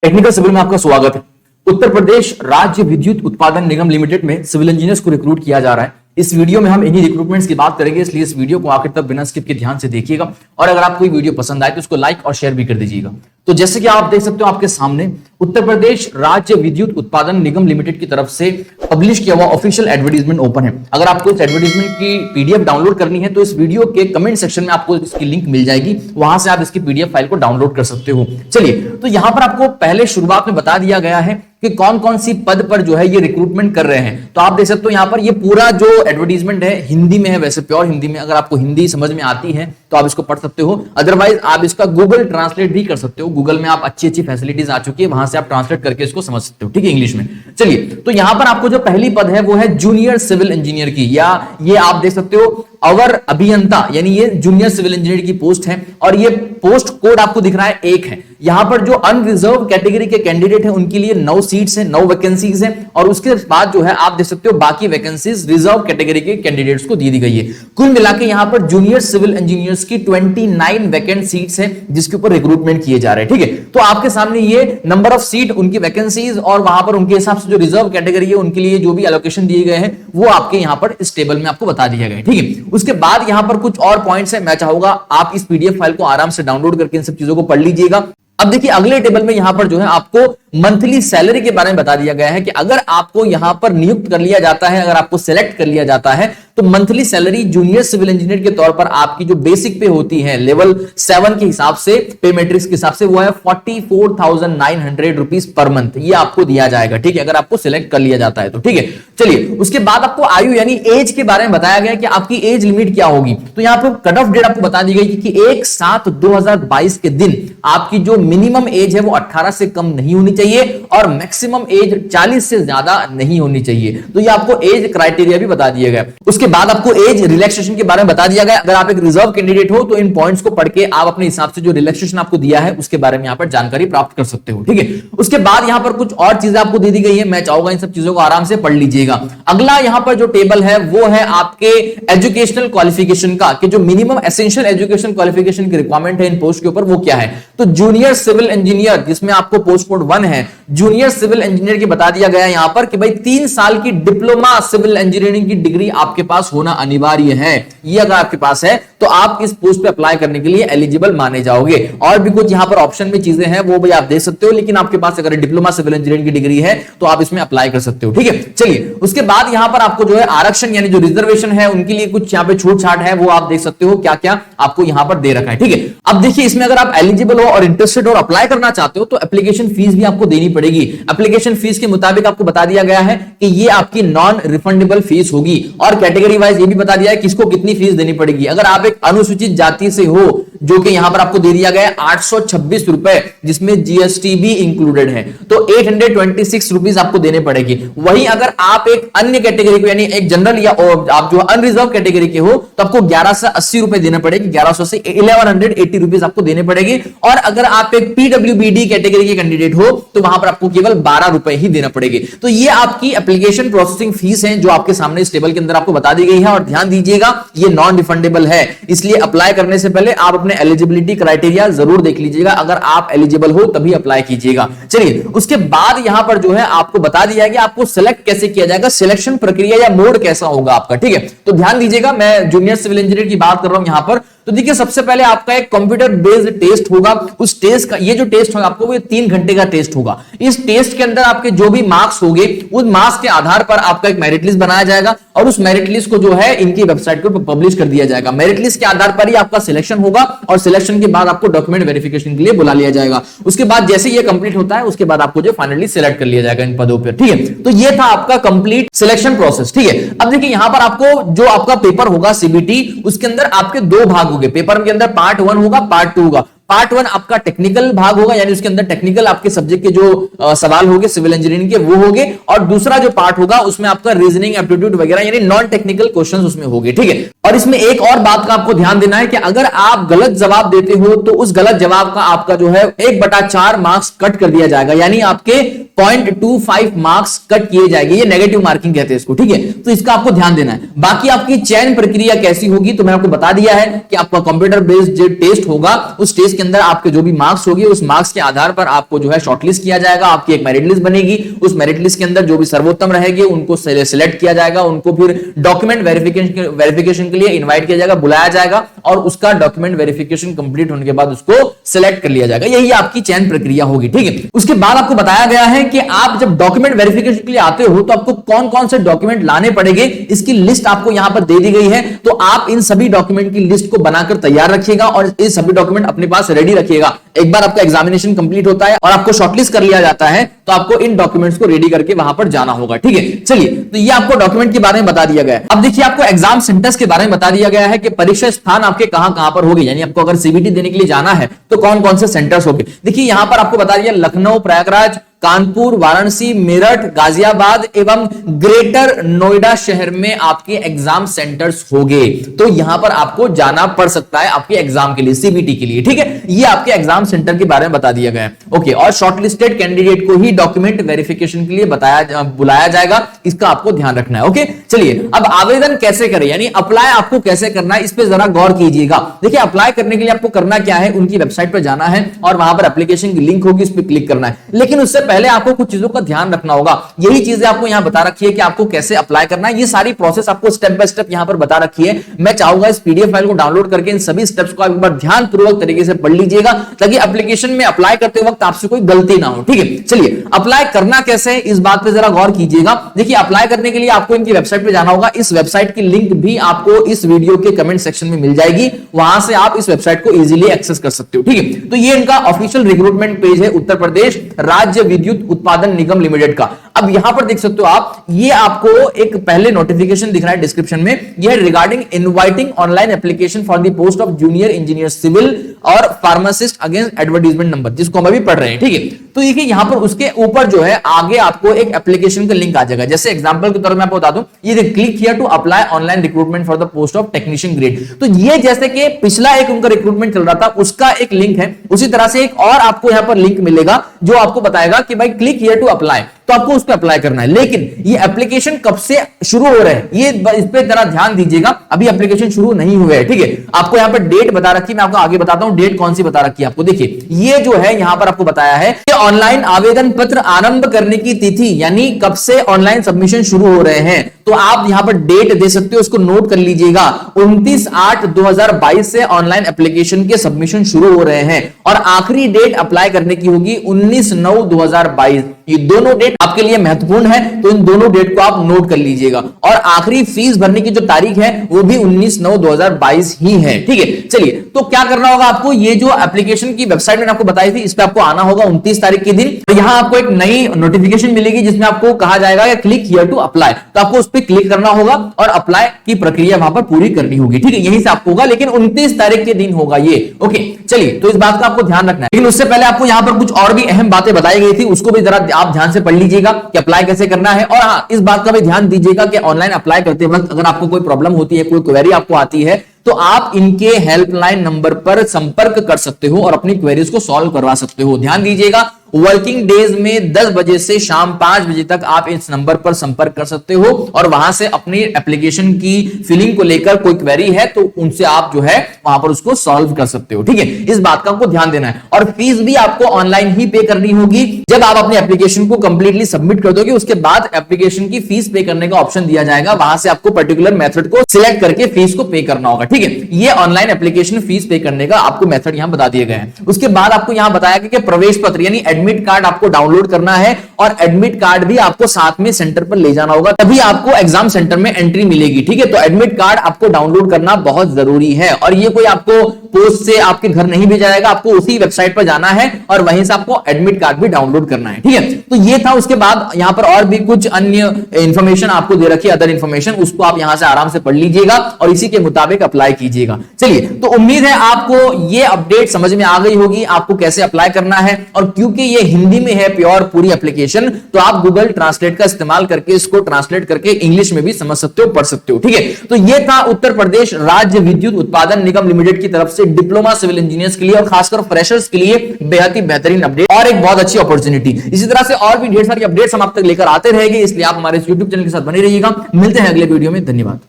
Technical civil में आपका स्वागत है। उत्तर प्रदेश राज्य विद्युत उत्पादन निगम लिमिटेड में सिविल इंजीनियर्स को रिक्रूट किया जा रहा है। इस वीडियो में हम इन्हीं रिक्रूटमेंट्स की बात करेंगे, इसलिए इस वीडियो को आखिर तक बिना स्किप के ध्यान से देखिएगा और अगर आपको ये वीडियो पसंद आए तो इसको लाइक और शेयर भी कर दीजिएगा। तो जैसे कि आप देख सकते हो आपके सामने उत्तर प्रदेश राज्य विद्युत उत्पादन निगम लिमिटेड की तरफ से पब्लिश किया हुआ ऑफिशियल एडवर्टाइजमेंट ओपन है। अगर आपको इस एडवर्टाइजमेंट की पीडीएफ डाउनलोड करनी है तो इस वीडियो के कमेंट सेक्शन में आपको इसकी लिंक मिल जाएगी, वहां से आप इसकी पीडीएफ फाइल को डाउनलोड कर सकते हो। चलिए, तो यहां पर आपको पहले शुरुआत में बता दिया गया है कि कौन कौन सी पद पर जो है ये रिक्रूटमेंट कर रहे हैं। तो आप देख सकते हो यहां पर ये पूरा जो एडवर्टाइजमेंट है हिंदी में है, वैसे प्योर हिंदी में। अगर आपको हिंदी समझ में आती है तो आप इसको पढ़ सकते हो, अदरवाइज आप इसका गूगल ट्रांसलेट भी कर सकते हो। गूगल में आप अच्छी फैसिलिटीज आ चुकी है, वहां से आप ट्रांसलेट करके इसको समझ सकते हो, ठीक है, इंग्लिश में। चलिए, तो यहां पर आपको जो पहली पद है वो है जूनियर सिविल इंजीनियर की, या ये आप देख सकते हो अवर अभियंता, यानी ये जूनियर सिविल इंजीनियर की पोस्ट है और ये पोस्ट कोड आपको दिख रहा है 1 है। यहां पर जो अनरिजर्व कैटेगरी के कैंडिडेट हैं उनके लिए 9 सीट्स हैं, 9 वैकेंसीज हैं और उसके बाद जो है आप देख सकते हो बाकी वैकेंसीज रिजर्व कैटेगरी के कैंडिडेट्स को दे दी गई है। कुल मिलाकर यहां पर जूनियर सिविल इंजीनियर्स की 29 वैकेंट सीट्स हैं जिसके ऊपर रिक्रूटमेंट किए जा रहे हैं, ठीक है। तो आपके सामने ये नंबर ऑफ सीट, उनकी वैकेंसीज और वहां पर उनके हिसाब से जो रिजर्व कैटेगरी है उनके लिए जो भी एलोकेशन दिए गए हैं वो आपके यहां पर इस टेबल में आपको बता दिया गया है, ठीक है। उसके बाद यहां पर कुछ और पॉइंट्स है, मैं चाहूंगा आप इस पीडीएफ फाइल को आराम से डाउनलोड करके इन सब चीजों को पढ़ लीजिएगा। अब देखिए अगले टेबल में यहां पर जो है आपको मंथली सैलरी के बारे में बता दिया गया है कि अगर आपको यहां पर नियुक्त कर लिया जाता है, अगर आपको सिलेक्ट कर लिया जाता है तो monthly salary junior civil engineer के तौर पर आपकी जो बेसिक पे होती है लेवल 7 के हिसाब से, पे मैट्रिक्स के हिसाब से, वो है 44,900 रुपीज पर मंथ। ये आपको दिया जाएगा, ठीक है, अगर आपको सिलेक्ट कर लिया जाता है तो, ठीक है। चलिए, उसके बाद आपको आयु यानी एज के बारे में बताया गया कि आपकी एज लिमिट क्या होगी। तो यहां पर कट ऑफ डेट आपको बता दी गई कि 1/7/2022 के दिन आपकी जो मिनिमम एज है वो 18 से कम नहीं होनी चाहिए और मैक्सिमम एज 40 से ज्यादा नहीं होनी चाहिए। तो ये आपको एज क्राइटेरिया भी बता दिया गया। उसके बाद आपको एज रिलैक्सेशन के बारे में बता दिया गया। अगर आप एक रिजर्व कैंडिडेट हो तो इन पॉइंट्स को पढ़ के आप अपने हिसाब से जो रिलैक्सेशन आपको दिया है उसके बारे में यहां पर जानकारी प्राप्त कर सकते हो, ठीक है। उसके बाद यहां पर कुछ और चीजें आपको दे दी गई है, मैं चाहूंगा इन सब चीजों को आराम से पढ़ लीजिएगा। अगला यहां पर जो टेबल है वो है आपके एजुकेशनल क्वालिफिकेशन का, कि जो मिनिमम एसेंशियल एजुकेशन क्वालिफिकेशन की रिक्वायरमेंट है इन पोस्ट के ऊपर वो क्या है। तो जूनियर सिविल इंजीनियर, जिसमें आपको पोस्ट कोड 1 है, जूनियर सिविल इंजीनियर की बता दिया गया यहां पर कि भाई 3 साल की डिप्लोमा सिविल इंजीनियरिंग की डिग्री आपके पास होना अनिवार्य है। ये अगर आपके पास है तो आप इस पोस्ट पे अप्लाई करने के लिए एलिजिबल माने जाओगे। और भी कुछ यहां पर ऑप्शन में चीजें हैं वो भी आप देख सकते हो, लेकिन आपके पास अगर डिप्लोमा सिविल इंजीनियरिंग की डिग्री है तो आप इसमें अप्लाई कर सकते हो, ठीक है। चलिए, उसके बाद यहां पर आपको जो है आरक्षण यानी जो रिजर्वेशन है उनके लिए कुछ यहां पे छूट छाट है, वो आप देख सकते हो क्या क्या आपको यहां पर दे रखा है, ठीक है। अब देखिए इसमें अगर आप एलिजिबल हो और इंटरेस्टेड और अप्लाई करना चाहते हो तो एप्लीकेशन फीस भी आपको देनी पड़ेगी। एप्लीकेशन फीस के मुताबिक आपको बता दिया गया है कि ये आपकी नॉन रिफंडेबल फीस होगी और कैटेगरी वाइज ये भी बता दिया है किसको कितनी फीस देनी पड़ेगी। अगर आप एक अनुसूचित जाति से हो, जो कि यहां पर आपको दे दिया गया है 826 रुपए, जिसमें जीएसटी भी इंक्लूडेड है, तो 826 रुपीज आपको देने पड़ेगी। वहीं अगर आप एक अन्य कैटेगरी को यानी एक जनरल या आप जो अनरिजर्व कैटेगरी के हो तो आपको 1180 रुपए देने पड़ेगी, 1100 से 1180 रुपीज आपको देने पड़ेगी। और अगर आप एक पीडब्ल्यूबीडी कैटेगरी के कैंडिडेट हो तो वहां पर आपको केवल 12 रुपए ही देना पड़ेगी। तो ये आपकी एप्लीकेशन प्रोसेसिंग फीस है जो आपके सामने इस टेबल के अंदर आपको बता दी गई है। और ध्यान दीजिएगा ये नॉन रिफंडेबल है, इसलिए अप्लाई करने से पहले आप अपने एलिजिबिलिटी क्राइटेरिया जरूर देख लीजिएगा। अगर आप एलिजिबल हो तभी अप्लाई कीजिएगा। चलिए, उसके बाद यहां पर जो है आपको बता दिया गया आपको सिलेक्ट कैसे किया जाएगा, सिलेक्शन प्रक्रिया या मोड कैसा होगा आपका, ठीक है। तो ध्यान दीजिएगा, मैं जूनियर सिविल इंजीनियर की बात कर रहा हूं यहां पर। तो देखिए सबसे पहले आपका एक कंप्यूटर बेस्ड टेस्ट होगा। उस टेस्ट का ये जो टेस्ट होगा आपको वो 3 घंटे का टेस्ट होगा। इस टेस्ट के अंदर आपके जो भी मार्क्स होंगे उस मार्क्स के आधार पर आपका एक मेरिट लिस्ट बनाया जाएगा और उस मेरिट लिस्ट को जो है इनकी वेबसाइट पर पब्लिश कर दिया जाएगा। मेरिट लिस्ट के आधार पर ही आपका सिलेक्शन होगा और सिलेक्शन के बाद आपको डॉक्यूमेंट वेरिफिकेशन के लिए बुला लिया जाएगा। उसके बाद जैसे ये कंप्लीट होता है उसके बाद आपको जो फाइनली सिलेक्ट कर लिया जाएगा इन पदों पर, ठीक है। तो ये था आपका कंप्लीट सिलेक्शन प्रोसेस, ठीक है। अब देखिए यहां पर आपको जो आपका पेपर होगा सीबीटी, उसके अंदर आपके 2 भाग होंगे। पेपर के अंदर पार्ट 1 होगा, पार्ट 2 होगा। पार्ट 1 आपका टेक्निकल भाग होगा, यानी उसके अंदर टेक्निकल आपके सब्जेक्ट के जो सवाल होंगे सिविल इंजीनियरिंग के वो होंगे, और दूसरा जो पार्ट होगा उसमें आपका रीजनिंग, एप्टीट्यूड वगैरह यानी नॉन टेक्निकल क्वेश्चंस उसमें होंगे, ठीक है। और इसमें एक और बात का आपको ध्यान देना है कि अगर आप गलत जवाब देते हो तो उस गलत जवाब का आपका जो है 1/4 मार्क्स कट कर दिया जाएगा, यानी आपके 0.25 मार्क्स कट किए जाएंगे। ये नेगेटिव मार्किंग कहते हैं इसको, ठीक है। तो इसका आपको ध्यान देना है। बाकी आपकी चयन प्रक्रिया कैसी होगी तो मैंने आपको बता दिया है कि आपका कंप्यूटर बेस्ड जो टेस्ट होगा उस टेस्ट के अंदर आपके जो भी मार्क्स होंगे उस मार्क्स के आधार पर आपको जो है शॉर्टलिस्ट किया जाएगा, आपकी एक मेरिट लिस्ट बनेगी, उस मेरिट लिस्ट के अंदर जो भी सर्वोत्तम रहेंगे उनको सिलेक्ट किया जाएगा, उनको फिर डॉक्यूमेंट वेरिफिकेशन के लिए इनवाइट किया जाएगा, बुलाया जाएगा और उसका डॉक्यूमेंट वेरिफिकेशन कंप्लीट होने के बाद उसको सिलेक्ट कर लिया जाएगा। यही आपकी चयन प्रक्रिया होगी, ठीक है। उसके बाद आपको बताया गया है कि आप जब डॉक्यूमेंट वेरिफिकेशन के लिए आते हो तो आपको कौन कौन से डॉक्यूमेंट लाने पड़ेंगे, इसकी लिस्ट आपको यहां पर दे दी गई है। तो आप इन सभी डॉक्यूमेंट की लिस्ट को बनाकर तैयार रखिएगा और ये सभी डॉक्यूमेंट अपने पास रेडी रखिएगा। एक बार आपका एग्जामिनेशन कंप्लीट होता है और आपको शॉर्टलिस्ट कर लिया जाता है तो आपको इन डॉक्यूमेंट्स को रेडी करके वहां पर जाना होगा, ठीक है। चलिए, तो ये आपको डॉक्यूमेंट के बारे में बता दिया गया है। अब देखिए, आपको एग्जाम सेंटर्स के बारे में बता दिया गया है कि परीक्षा स्थान आपके कहां कहां पर होगी, यानी आपको अगर सीबीटी देने के लिए जाना है तो कौन कौन से सेंटर्स होंगे। देखिए, यहां पर आपको बता दिया लखनऊ, प्रयागराज, कानपुर, वाराणसी, मेरठ, गाजियाबाद एवं ग्रेटर नोएडा शहर में आपके एग्जाम सेंटर्स होंगे। तो यहां पर आपको जाना पड़ सकता है आपके एग्जाम के लिए, सीबीटी के लिए, ठीक है। ये आपके एग्जाम सेंटर के बारे में बता दिया गया है, ओके। और शॉर्टलिस्टेड कैंडिडेट को ही डॉक्यूमेंट वेरिफिकेशन के लिए बुलाया जाएगा, इसका आपको ध्यान रखना है, ओके। चलिए, अब आवेदन कैसे करें, यानी अप्लाई आपको कैसे करना है, इस पे जरा गौर कीजिएगा। देखिए, अप्लाई करने के लिए आपको करना क्या है, उनकी वेबसाइट पर जाना है और वहां पर एप्लीकेशन की लिंक होगी, उस पर क्लिक करना है। लेकिन उससे पहले आपको कुछ चीजों का ध्यान रखना होगा। यही चीजें आपको यहां बता रखी है कि आपको कैसे अप्लाई करना है। ये सारी प्रोसेस आपको स्टेप बाय स्टेप यहां पर बता रखी है। मैं चाहूंगा इस पीडीएफ फाइल को डाउनलोड करके इन सभी स्टेप्स को आप एक बार ध्यानपूर्वक तरीके से पढ़ लीजिएगा ताकि एप्लीकेशन में अप्लाई करते वक्त आपसे कोई गलती ना हो, ठीक है। चलिए, अप्लाई करना कैसे है इस बात पे जरा गौर कीजिएगा। देखिए, अप्लाई करने के लिए आपको इनकी वेबसाइट पे जाना होगा। इस वेबसाइट की लिंक भी आपको इस वीडियो के कमेंट सेक्शन में मिल जाएगी, वहां से आप इस वेबसाइट को इजीली एक्सेस कर सकते हो, ठीक है। तो ये इनका ऑफिशियल रिक्रूटमेंट पेज है, उत्तर प्रदेश राज्य विद्युत उत्पादन निगम लिमिटेड का। अब यहां पर देख सकते हो आप, ये आपको एक पहले नोटिफिकेशन दिख रहा है डिस्क्रिप्शन में, यह regarding inviting online application for the post of junior engineer civil और फार्मासिस्ट अगेंस्ट एडवर्टाइजमेंट नंबर, जिसको हम अभी पढ़ रहे हैं, ठीक है। तो देखिए, यहां पर उसके ऊपर जो है आगे आपको एक एप्लीकेशन का लिंक आ जाएगा। जैसे एग्जांपल के तौर पर मैं आपको बता दूं, ये click here to apply online recruitment for the post of technician grade. तो ये जैसे कि पिछला एक उनका रिक्रूटमेंट चल रहा था उसका एक लिंक है, उसी तरह से एक और आपको यहां पर लिंक मिलेगा जो आपको बताएगा कि भाई क्लिक हियर टू अप्लाई, तो आपको उस पर अप्लाई करना है। लेकिन ये एप्लीकेशन कब से शुरू हो रहे हैं, ये इस पे जरा ध्यान दीजिएगा। अभी एप्लीकेशन शुरू नहीं हुए हैं, ठीक है। आपको यहां पर डेट बता रखी है, मैं आपको आगे बताता हूं डेट कौन सी बता रखी है आपको। देखिए, ये जो है यहां पर आपको बताया है कि ऑनलाइन आवेदन पत्र आरंभ करने की तिथि, यानी कब से ऑनलाइन सबमिशन शुरू हो रहे हैं। तो आप यहां पर डेट दे सकते हो, उसको नोट कर लीजिएगा। 29/8/2022 से ऑनलाइन एप्लीकेशन के सबमिशन शुरू हो रहे हैं और आखिरी डेट अप्लाई करने की होगी 19/9/2022। ये दोनों डेट आपके लिए महत्वपूर्ण है, तो इन दोनों डेट को आप नोट कर लीजिएगा। और आखिरी फीस भरने की जो तारीख है वो भी 19/9/2022 ही है, ठीक है। चलिए, तो क्या करना होगा आपको, ये जो एप्लीकेशन की वेबसाइट मैंने आपको बताई थी, इस पे आपको आना होगा 29 तारीख के दिन। तो यहां आपको एक नई नोटिफिकेशन मिलेगी जिसमें आपको कहा जाएगा कि क्लिक हियर टू अप्लाई, तो आपको उस पर क्लिक करना होगा और अप्लाई की प्रक्रिया वहां पर पूरी करनी होगी, ठीक है। यहीं से आपको होगा, लेकिन 29 तारीख के दिन होगा ये, ओके। चलिए, तो इस बात का आपको ध्यान रखना है। लेकिन उससे पहले आपको यहां पर कुछ और भी अहम बातें बताई गई थी, उसको भी जरा आप ध्यान से पढ़ लीजिएगा कि अप्लाई कैसे करना है। और हाँ, इस बात का भी ध्यान दीजिएगा कि ऑनलाइन अप्लाई करते वक्त अगर आपको कोई प्रॉब्लम होती है, कोई क्वेरी आपको आती है, तो आप इनके हेल्पलाइन नंबर पर संपर्क कर सकते हो और अपनी क्वेरीज को सॉल्व करवा सकते हो। ध्यान दीजिएगा, वर्किंग डेज में 10 बजे से शाम 5 बजे तक आप इस नंबर पर संपर्क कर सकते हो और वहां से अपनी एप्लीकेशन की फिलिंग को लेकर कोई क्वेरी है तो उनसे आप जो है वहां पर उसको सॉल्व कर सकते हो, ठीक है। इस बात का आपको ध्यान देना है। और फीस भी आपको ऑनलाइन ही पे करनी होगी। जब आप अपनी एप्लीकेशन को कंप्लीटली सबमिट कर दोगे उसके बाद एप्लीकेशन की फीस पे करने का ऑप्शन दिया जाएगा, वहां से आपको पर्टिकुलर मेथड को सिलेक्ट करके फीस को पे करना होगा, ठीक है। ये ऑनलाइन एप्लीकेशन फीस पे करने का आपको मेथड यहां बता दिए गए हैं। उसके बाद आपको यहां बताया गया कि प्रवेश पत्र यानी एडमिट कार्ड आपको डाउनलोड करना है और एडमिट कार्ड भी आपको साथ में सेंटर पर ले जाना होगा, तभी आपको एग्जाम सेंटर में एंट्री मिलेगी, ठीक है। तो एडमिट कार्ड आपको डाउनलोड करना बहुत जरूरी है और ये कोई आपको पोस्ट से आपके घर नहीं भेजा जाएगा, आपको उसी वेबसाइट पर जाना है और वहीं से आपको एडमिट कार्ड भी डाउनलोड करना है, ठीक है। तो ये था। उसके बाद यहां पर और भी कुछ अन्य इंफॉर्मेशन आपको दे रखी है, अदर इंफॉर्मेशन, उसको आप यहां से आराम से पढ़ लीजिएगा और इसी के मुताबिक अप्लाई कीजिएगा। चलिए, तो उम्मीद है आपको ये अपडेट समझ में आ गई होगी, आपको कैसे अप्लाई करना है। और क्योंकि ये हिंदी में है प्योर पूरी एप्लीकेशन, तो आप गूगल ट्रांसलेट का इस्तेमाल करके इसको ट्रांसलेट करके इंग्लिश में भी समझ सकते हो, पढ़ सकते हो, ठीक है। तो ये था उत्तर प्रदेश राज्य विद्युत उत्पादन निगम लिमिटेड की तरफ से डिप्लोमा सिविल इंजीनियर्स के लिए और खासकर फ्रेशर्स के लिए बेहद ही बेहतरीन अपडेट और एक बहुत अच्छी अपॉर्चुनिटी। इसी तरह से और भी ढेर सारी अपडेट्स हम आप तक लेकर आते रहेंगे, इसलिए आप हमारे YouTube चैनल के साथ बने रहिएगा। मिलते हैं अगले वीडियो में, धन्यवाद।